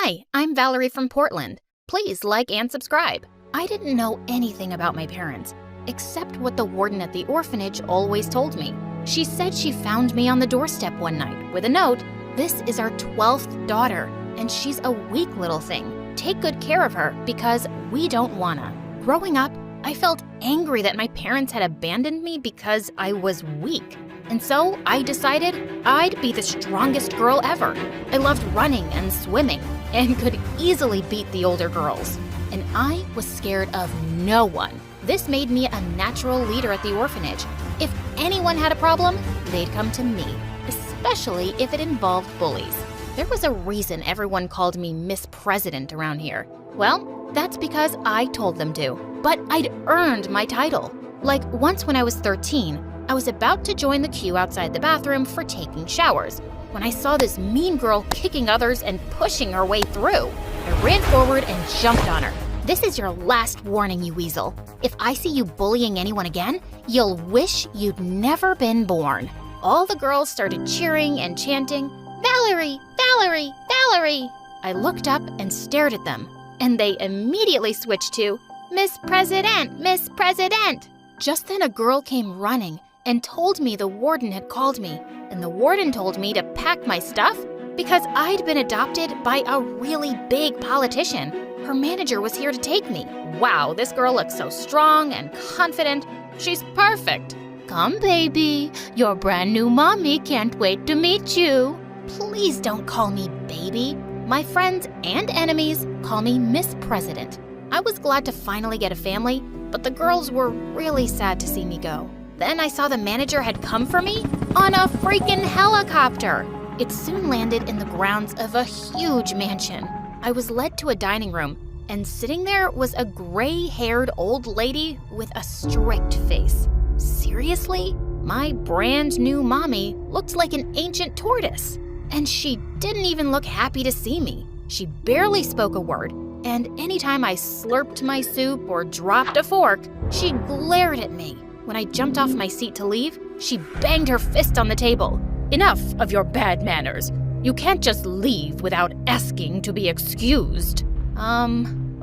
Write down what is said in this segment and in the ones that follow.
Hi, I'm Valerie from Portland. Please like and subscribe. I didn't know anything about my parents, except what the warden at the orphanage always told me. She said she found me on the doorstep one night with a note, "This is our 12th daughter, and she's a weak little thing. Take good care of her because we don't wanna." Growing up, I felt angry that my parents had abandoned me because I was weak. And so I decided I'd be the strongest girl ever. I loved running and swimming and could easily beat the older girls. And I was scared of no one. This made me a natural leader at the orphanage. If anyone had a problem, they'd come to me, especially if it involved bullies. There was a reason everyone called me Miss President around here. Well, that's because I told them to, but I'd earned my title. Like once when I was 13, I was about to join the queue outside the bathroom for taking showers when I saw this mean girl kicking others and pushing her way through. I ran forward and jumped on her. "This is your last warning, you weasel. If I see you bullying anyone again, you'll wish you'd never been born." All the girls started cheering and chanting, "Valerie, Valerie, Valerie." I looked up and stared at them, and they immediately switched to, "Miss President, Miss President." Just then a girl came running and told me the warden had called me, and the warden told me to pack my stuff because I'd been adopted by a really big politician. Her manager was here to take me. Wow, this girl looks so strong and confident. She's perfect. "Come, baby. Your brand new mommy can't wait to meet you." Please don't call me baby. My friends and enemies call me Miss President. I was glad to finally get a family, but the girls were really sad to see me go. Then I saw the manager had come for me on a freaking helicopter. It soon landed in the grounds of a huge mansion. I was led to a dining room, and sitting there was a gray-haired old lady with a strict face. Seriously? My brand new mommy looked like an ancient tortoise. And she didn't even look happy to see me. She barely spoke a word, and anytime I slurped my soup or dropped a fork, she glared at me. When I jumped off my seat to leave, she banged her fist on the table. "Enough of your bad manners. You can't just leave without asking to be excused."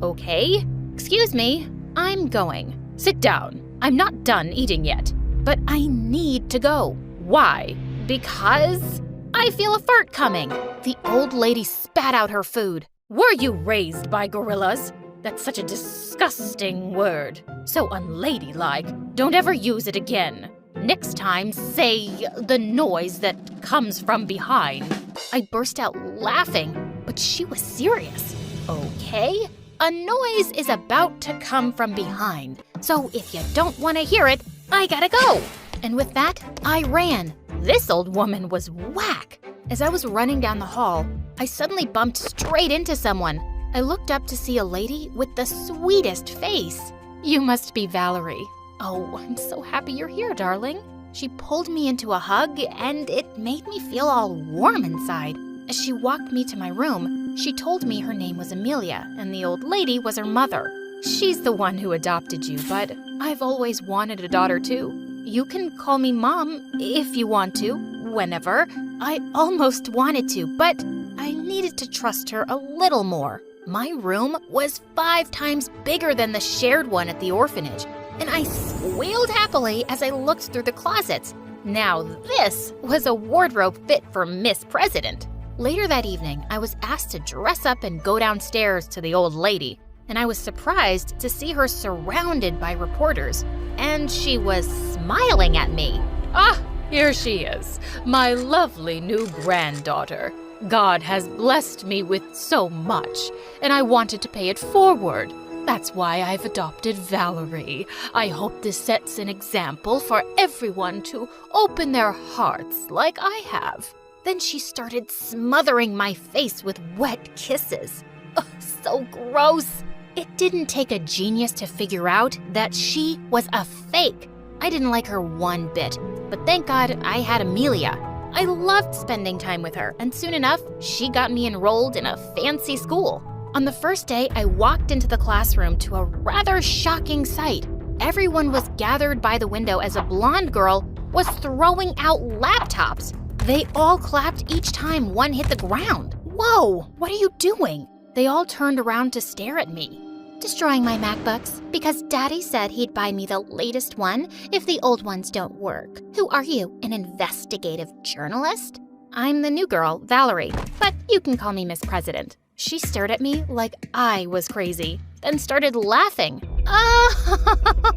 Okay. Excuse me, I'm going. Sit down. I'm not done eating yet. But I need to go. Why? Because I feel a fart coming. The old lady spat out her food. "Were you raised by gorillas? That's such a disgusting word. So unladylike. Don't ever use it again. Next time, say the noise that comes from behind." I burst out laughing, but she was serious. Okay, a noise is about to come from behind. So if you don't want to hear it, I gotta go. And with that, I ran. This old woman was whack. As I was running down the hall, I suddenly bumped straight into someone. I looked up to see a lady with the sweetest face. "You must be Valerie." "Oh, I'm so happy you're here, darling." She pulled me into a hug, and it made me feel all warm inside. As she walked me to my room, she told me her name was Amelia, and the old lady was her mother. "She's the one who adopted you, but I've always wanted a daughter too. You can call me Mom if you want to, whenever." I almost wanted to, but I needed to trust her a little more. My room was 5 times bigger than the shared one at the orphanage, and I squealed happily as I looked through the closets. Now this was a wardrobe fit for Miss President. Later that evening, I was asked to dress up and go downstairs to the old lady, and I was surprised to see her surrounded by reporters, and she was smiling at me. "Ah, here she is, my lovely new granddaughter. God has blessed me with so much, and I wanted to pay it forward. That's why I've adopted Valerie. I hope this sets an example for everyone to open their hearts like I have." Then she started smothering my face with wet kisses. Ugh, so gross. It didn't take a genius to figure out that she was a fake. I didn't like her one bit, but thank God I had Amelia. I loved spending time with her, and soon enough, she got me enrolled in a fancy school. On the first day, I walked into the classroom to a rather shocking sight. Everyone was gathered by the window as a blonde girl was throwing out laptops. They all clapped each time one hit the ground. Whoa, what are you doing? They all turned around to stare at me. Destroying my MacBooks because Daddy said he'd buy me the latest one if the old ones don't work. Who are you, an investigative journalist? I'm the new girl, Valerie, but you can call me Miss President. She stared at me like I was crazy, then started laughing. Oh,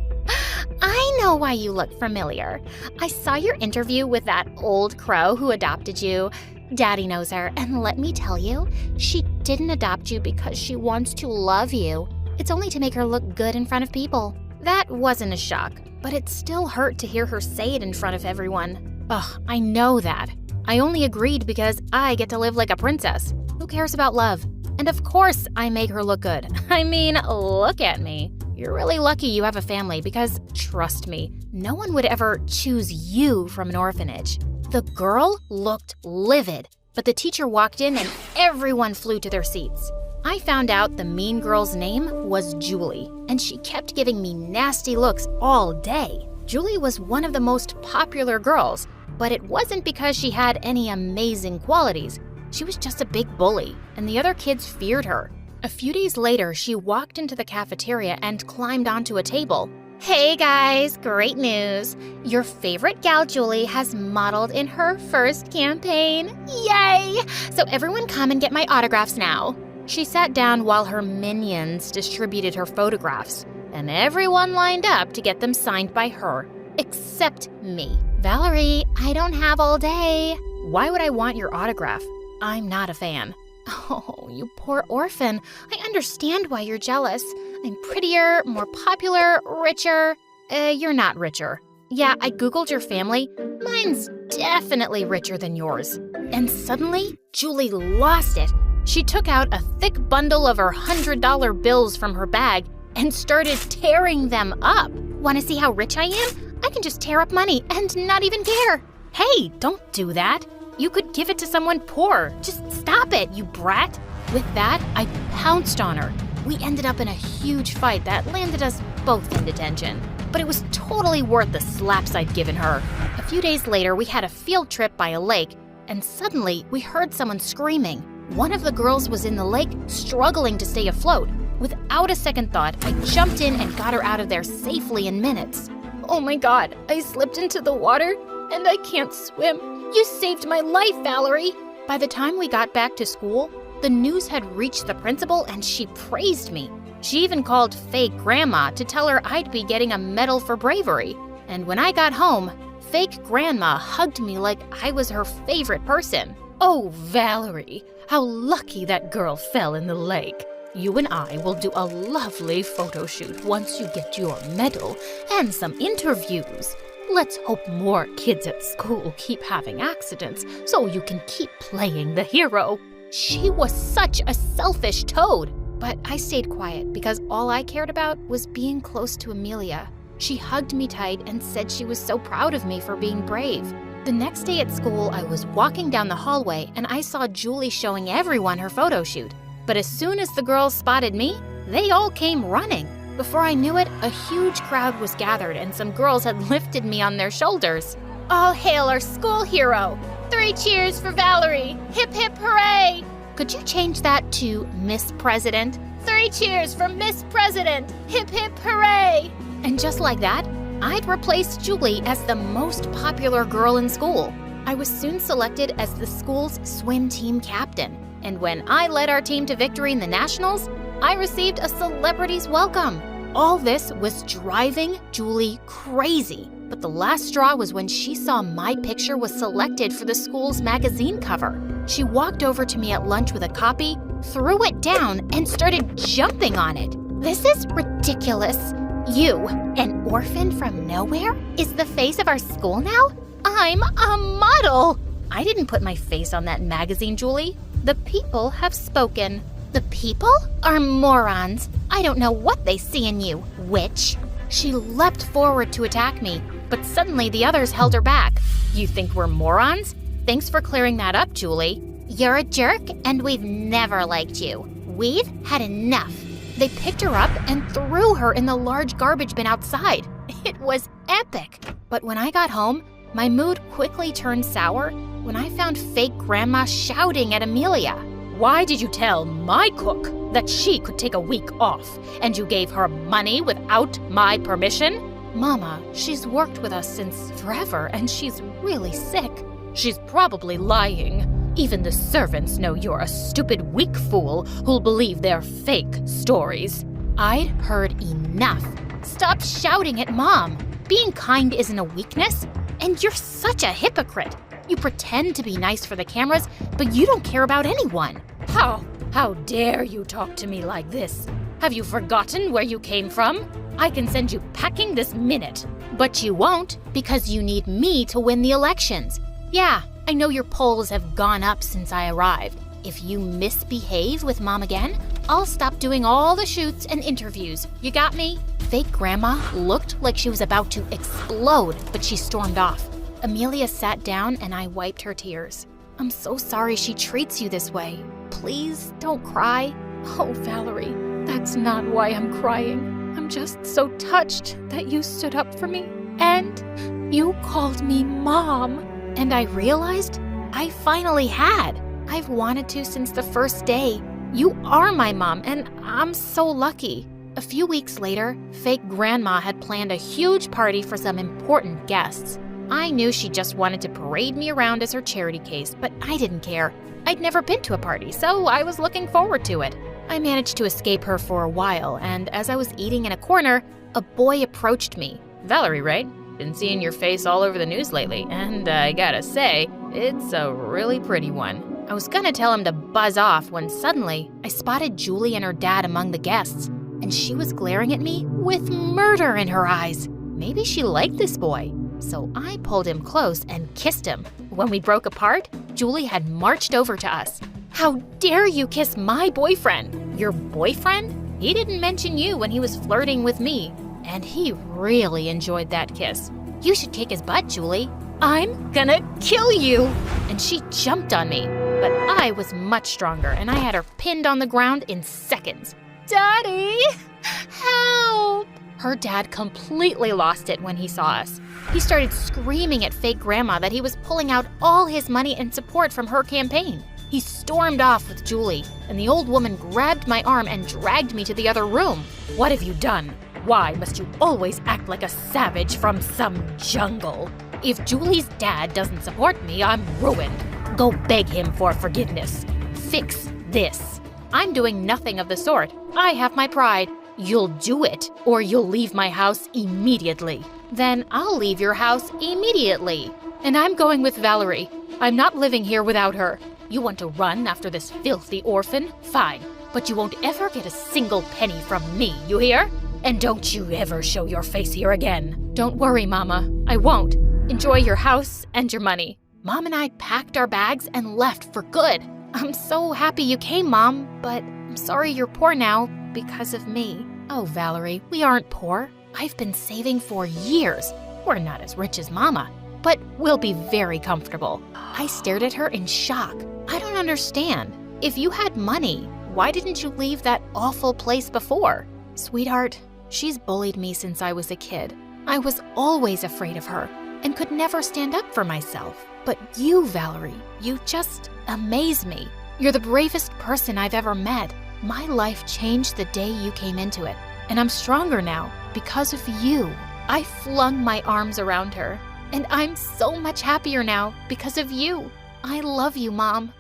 I know why you look familiar. I saw your interview with that old crow who adopted you. Daddy knows her, and let me tell you, she didn't adopt you because she wants to love you. It's only to make her look good in front of people. That wasn't a shock, but it still hurt to hear her say it in front of everyone. Ugh, I know that. I only agreed because I get to live like a princess. Who cares about love? And of course I make her look good. I mean, look at me. You're really lucky you have a family because, trust me, no one would ever choose you from an orphanage. The girl looked livid, but the teacher walked in and everyone flew to their seats. I found out the mean girl's name was Julie, and she kept giving me nasty looks all day. Julie was one of the most popular girls, but it wasn't because she had any amazing qualities. She was just a big bully, and the other kids feared her. A few days later, she walked into the cafeteria and climbed onto a table. Hey guys, great news! Your favorite gal Julie has modeled in her first campaign. Yay! So everyone come and get my autographs now. She sat down while her minions distributed her photographs, and everyone lined up to get them signed by her, except me. Valerie, I don't have all day. Why would I want your autograph? I'm not a fan. Oh, you poor orphan. I understand why you're jealous. I'm prettier, more popular, richer. You're not richer. Yeah, I Googled your family. Mine's definitely richer than yours. And suddenly, Julie lost it. She took out a thick bundle of her $100 bills from her bag and started tearing them up. Want to see how rich I am? I can just tear up money and not even care. Hey, don't do that. You could give it to someone poor. Just stop it, you brat. With that, I pounced on her. We ended up in a huge fight that landed us both in detention. But it was totally worth the slaps I'd given her. A few days later, we had a field trip by a lake, and suddenly we heard someone screaming. One of the girls was in the lake, struggling to stay afloat. Without a second thought, I jumped in and got her out of there safely in minutes. Oh my God, I slipped into the water and I can't swim. You saved my life, Valerie! By the time we got back to school, the news had reached the principal and she praised me. She even called fake grandma to tell her I'd be getting a medal for bravery. And when I got home, fake grandma hugged me like I was her favorite person. Oh, Valerie, how lucky that girl fell in the lake. You and I will do a lovely photo shoot once you get your medal and some interviews. Let's hope more kids at school keep having accidents so you can keep playing the hero. She was such a selfish toad. But I stayed quiet because all I cared about was being close to Amelia. She hugged me tight and said she was so proud of me for being brave. The next day at school, I was walking down the hallway and I saw Julie showing everyone her photo shoot. But as soon as the girls spotted me, they all came running. Before I knew it, a huge crowd was gathered and some girls had lifted me on their shoulders. All hail our school hero! 3 cheers for Valerie! Hip hip hooray! Could you change that to Miss President? 3 cheers for Miss President! Hip hip hooray! And just like that, I'd replaced Julie as the most popular girl in school. I was soon selected as the school's swim team captain. And when I led our team to victory in the nationals, I received a celebrity's welcome. All this was driving Julie crazy. But the last straw was when she saw my picture was selected for the school's magazine cover. She walked over to me at lunch with a copy, threw it down, and started jumping on it. This is ridiculous. You, an orphan from nowhere, is the face of our school now? I'm a model! I didn't put my face on that magazine, Julie. The people have spoken. The people are morons. I don't know what they see in you, witch. She leapt forward to attack me, but suddenly the others held her back. You think we're morons? Thanks for clearing that up, Julie. You're a jerk, and we've never liked you. We've had enough. They picked her up and threw her in the large garbage bin outside. It was epic. But when I got home, my mood quickly turned sour when I found fake grandma shouting at Amelia. Why did you tell my cook that she could take a week off, and you gave her money without my permission? Mama, she's worked with us since forever, and she's really sick. She's probably lying. Even the servants know you're a stupid, weak fool who'll believe their fake stories. I'd heard enough. Stop shouting at Mom. Being kind isn't a weakness, and you're such a hypocrite. You pretend to be nice for the cameras, but you don't care about anyone. How dare you talk to me like this? Have you forgotten where you came from? I can send you packing this minute. But you won't, because you need me to win the elections. Yeah, I know your polls have gone up since I arrived. If you misbehave with Mom again, I'll stop doing all the shoots and interviews. You got me? Fake Grandma looked like she was about to explode, but she stormed off. Amelia sat down and I wiped her tears. I'm so sorry she treats you this way. Please don't cry. Oh, Valerie, that's not why I'm crying. I'm just so touched that you stood up for me and you called me Mom. And I realized I finally had. I've wanted to since the first day. You are my mom, and I'm so lucky. A few weeks later, Fake Grandma had planned a huge party for some important guests. I knew she just wanted to parade me around as her charity case, but I didn't care. I'd never been to a party, so I was looking forward to it. I managed to escape her for a while, and as I was eating in a corner, a boy approached me. Valerie, right? Been seeing your face all over the news lately, and I gotta say, it's a really pretty one. I was gonna tell him to buzz off when suddenly I spotted Julie and her dad among the guests, and she was glaring at me with murder in her eyes. Maybe she liked this boy, so I pulled him close and kissed him. When we broke apart, Julie had marched over to us. How dare you kiss my boyfriend? Your boyfriend? He didn't mention you when he was flirting with me, and he really enjoyed that kiss. You should kick his butt, Julie. I'm gonna kill you! And she jumped on me, but I was much stronger and I had her pinned on the ground in seconds. Daddy, help! Her dad completely lost it when he saw us. He started screaming at Fake Grandma that he was pulling out all his money and support from her campaign. He stormed off with Julie, and the old woman grabbed my arm and dragged me to the other room. What have you done? Why must you always act like a savage from some jungle? If Julie's dad doesn't support me, I'm ruined. Go beg him for forgiveness. Fix this. I'm doing nothing of the sort. I have my pride. You'll do it, or you'll leave my house immediately. Then I'll leave your house immediately. And I'm going with Valerie. I'm not living here without her. You want to run after this filthy orphan? Fine. But you won't ever get a single penny from me, you hear? And don't you ever show your face here again. Don't worry, Mama. I won't. Enjoy your house and your money. Mom and I packed our bags and left for good. I'm so happy you came, Mom, but I'm sorry you're poor now because of me. Oh, Valerie, we aren't poor. I've been saving for years. We're not as rich as Mama, but we'll be very comfortable. I stared at her in shock. I don't understand. If you had money, why didn't you leave that awful place before? Sweetheart, she's bullied me since I was a kid. I was always afraid of her and could never stand up for myself. But you, Valerie, you just amaze me. You're the bravest person I've ever met. My life changed the day you came into it, and I'm stronger now because of you. I flung my arms around her, and I'm so much happier now because of you. I love you, Mom.